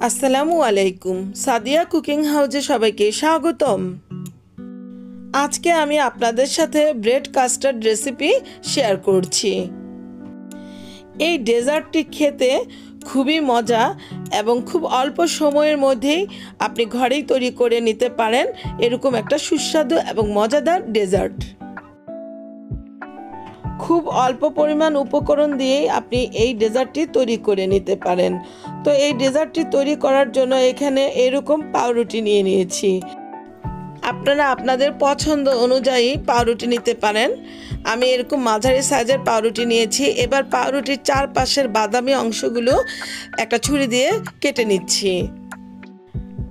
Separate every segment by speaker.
Speaker 1: আসসালামু আলাইকুম। সাদিয়া কুকিং হাউসে সবাইকে স্বাগতম। আজকে আমি আপনাদের সাথে ব্রেড কাস্টার্ড রেসিপি শেয়ার করছি। এই ডেজার্টটি খেতে খুবই মজা এবং খুব অল্প সময়ের মধ্যেই আপনি ঘরেই তৈরি করে নিতে পারেন এরকম একটা সুস্বাদু এবং মজাদার ডেজার্ট। খুব অল্প পরিমাণ উপকরণ দিয়েই আপনি এই ডেজার্টটি তৈরি করে নিতে পারেন। তো এই ডেজার্টটি তৈরি করার জন্য এখানে এরকম পাউরুটি নিয়ে নিয়েছি। আপনারা আপনাদের পছন্দ অনুযায়ী পাউরুটি নিতে পারেন। আমি এরকম মাঝারি সাইজের পাউরুটি নিয়েছি। এবার পাউরুটির চারপাশের বাদামি অংশগুলো একটা ছুরি দিয়ে কেটে নিচ্ছি।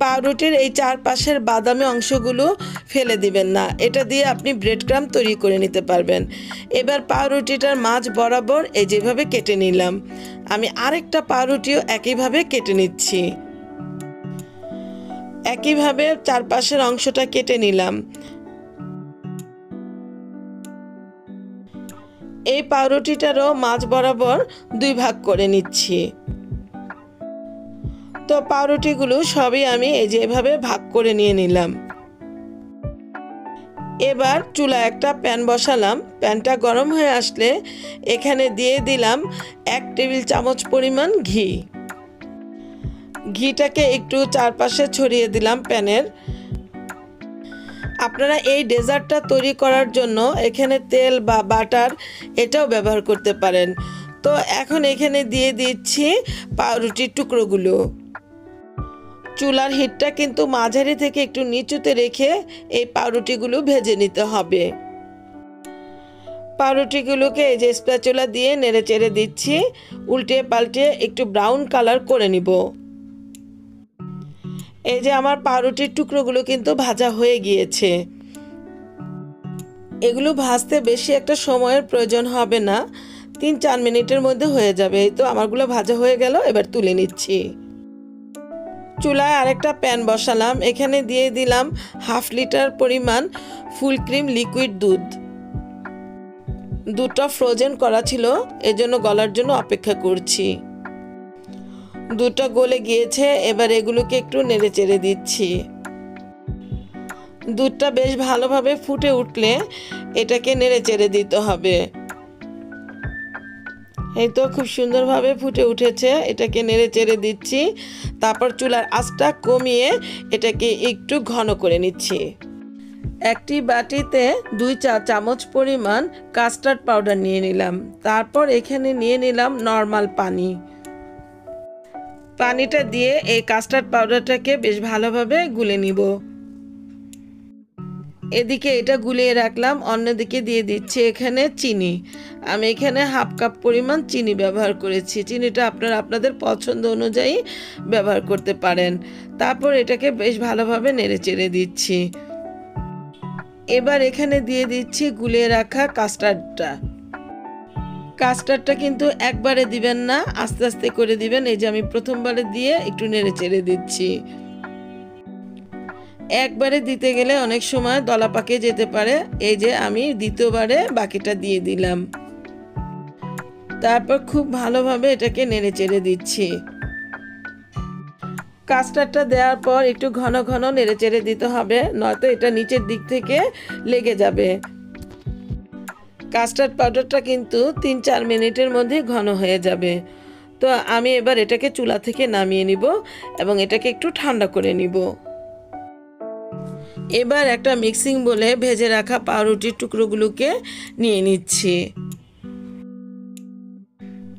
Speaker 1: পাউরুটির এই চারপাশের বাদামি অংশগুলো ফেলে দিবেন না, এটা দিয়ে আপনি ব্রেড ক্রাম্ব তৈরি করে নিতে পারবেন। এবার পাউরুটিটার মাঝ বরাবর এই যেভাবে কেটে নিলাম। আমি আরেকটা পাউরুটিও একইভাবে কেটে নিচ্ছি। একইভাবে চারপাশের অংশটা কেটে নিলাম। এই পাউরুটিটারও মাঝ বরাবর দুই ভাগ করে নিচ্ছি। তো পাউরুটিগুলো সবই আমি এই যে এভাবে ভাগ করে নিয়ে নিলাম। এবার চুলায় একটা প্যান বসালাম। প্যানটা গরম হয়ে আসলে এখানে দিয়ে দিলাম 1 টেবিল চামচ পরিমাণ ঘি। ঘিটাকে একটু চারপাশে ছড়িয়ে দিলাম প্যানের। আপনারা এই ডেজার্টটা তৈরি করার জন্য এখানে তেল বা বাটার এটাও ব্যবহার করতে পারেন। তো এখন এখানে দিয়ে দিচ্ছি পাউরুটির টুকরোগুলো। চুলার হিটটা কিন্তু মাঝারি থেকে একটু নিচুতে রেখে এই পাউরুটিগুলো ভেজে নিতে হবে। পাউরুটিগুলোকে এই যে স্প্যাচুলা দিয়ে নেড়ে চেড়ে দিচ্ছি, উল্টিয়ে পাল্টিয়ে একটু ব্রাউন কালার করে নিব। এই যে আমার পাউরুটির টুকরোগুলো কিন্তু ভাজা হয়ে গিয়েছে। এগুলো ভাজতে বেশি একটা সময়ের প্রয়োজন হবে না, 3-4 মিনিটের মধ্যে হয়ে যাবে। এই তো আমারগুলো ভাজা হয়ে গেল, এবার তুলে নিচ্ছি। চুলায় আরেকটা প্যান বসালাম। এখানে দিয়ে দিলাম 1/2 লিটার পরিমাণ ফুল ক্রিম লিকুইড দুধ। দুধটা ফ্রোজেন করা ছিল, এজন্য গলার জন্য অপেক্ষা করছি। দুধটা গলে গিয়েছে, এবার এগুলোকে একটু নেড়ে চেড়ে দিচ্ছি। দুধটা বেশ ভালোভাবে ফুটে উঠলে এটাকে নেড়ে চেড়ে দিতে হবে। এই তো খুব সুন্দরভাবে ফুটে উঠেছে, এটাকে নেড়ে চেড়ে দিচ্ছি। তারপর চুলার আঁচটা কমিয়ে এটাকে একটু ঘন করে নিচ্ছি। একটি বাটিতে 2 চা চামচ পরিমাণ কাস্টার্ড পাউডার নিয়ে নিলাম। তারপর এখানে নিয়ে নিলাম নর্মাল পানি। পানিটা দিয়ে এই কাস্টার্ড পাউডারটাকে বেশ ভালোভাবে গুলে নিব। এদিকে এটা গুলিয়ে রাখলাম, অন্যদিকে দিয়ে দিচ্ছি এখানে চিনি। আমি এখানে 1/2 কাপ পরিমাণ চিনি ব্যবহার করেছি। চিনিটা আপনারা আপনাদের পছন্দ অনুযায়ী ব্যবহার করতে পারেন। তারপর এটাকে বেশ ভালোভাবে নেড়ে চেড়ে দিচ্ছি। এবার এখানে দিয়ে দিচ্ছি গুলিয়ে রাখা কাস্টার্ডটা। কাস্টার্ডটা কিন্তু একবারে দিবেন না, আস্তে আস্তে করে দিবেন। এই যে আমি প্রথমবারে দিয়ে একটু নেড়ে চেড়ে দিচ্ছি। একবারে দিতে গেলে অনেক সময় দলা পাকে যেতে পারে। এই যে আমি দ্বিতীয়বারে বাকিটা দিয়ে দিলাম। তারপর খুব ভালোভাবে এটাকে নেড়ে চেড়ে দিচ্ছি। কাস্টার্ডটা দেওয়ার পর একটু ঘন ঘন নেড়ে চেড়ে দিতে হবে, নয়তো এটা নিচের দিক থেকে লেগে যাবে। কাস্টার্ড পাউডারটা কিন্তু 3-4 মিনিটের মধ্যে ঘন হয়ে যাবে। তো আমি এবার এটাকে চুলা থেকে নামিয়ে নিব এবং এটাকে একটু ঠান্ডা করে নিব। এবার একটা মিক্সিং বোলে ভেজে রাখা পাউরুটির টুকরোগুলোকে নিয়ে নিচ্ছি।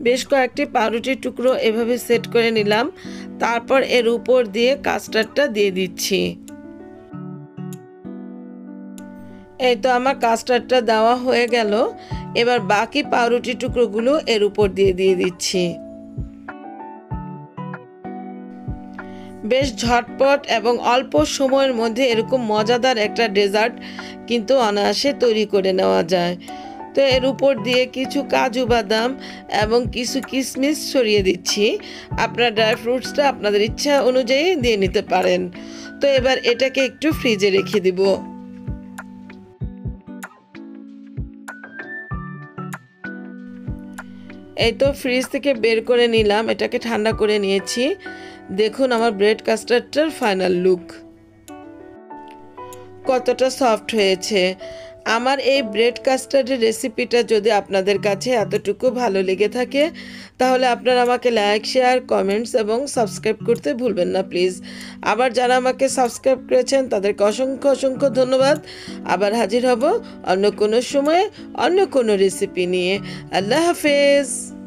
Speaker 1: বেশ কয়েকটি পাউরুটির টুকরো এভাবে সেট করে নিলাম। তারপর এর উপর দিয়ে কাস্টার্ডটা দিয়ে দিচ্ছি। এই তো আমার কাস্টার্ডটা দেওয়া হয়ে গেল। এবার বাকি পাউরুটির টুকরোগুলো এর উপর দিয়ে দিচ্ছি। বেশ ঝটপট এবং অল্প সময়ের মধ্যে এরকম মজাদার একটা ডেজার্ট কিন্তু অনায়াসে তৈরি করে নেওয়া যায়। তো এর উপর দিয়ে কিছু কাজু বাদাম এবং কিছু কিশমিশ ছড়িয়ে দিচ্ছি। আপনারা ড্রাই ফ্রুটসটা আপনাদের ইচ্ছা অনুযায়ী দিয়ে নিতে পারেন। তো এবার এটাকে একটু ফ্রিজে রেখে দিব। এই তো ফ্রিজ থেকে বের করে নিলাম, এটাকে ঠান্ডা করে নিয়েছি। দেখুন আমার ব্রেড কাস্টার্ডটার ফাইনাল লুক কতটা সফট হয়েছে। আমার এই ব্রেড কাস্টার্ডের রেসিপিটা যদি আপনাদের কাছে এতটুকু ভালো লেগে থাকে তাহলে আপনারা আমাকে লাইক, শেয়ার, কমেন্টস এবং সাবস্ক্রাইব করতে ভুলবেন না প্লিজ। আবার যারা আমাকে সাবস্ক্রাইব করেছেন তাদেরকে অসংখ্য অসংখ্য ধন্যবাদ। আবার হাজির হব অন্য কোনো সময়ে অন্য কোনো রেসিপি নিয়ে। আল্লাহ হাফেজ।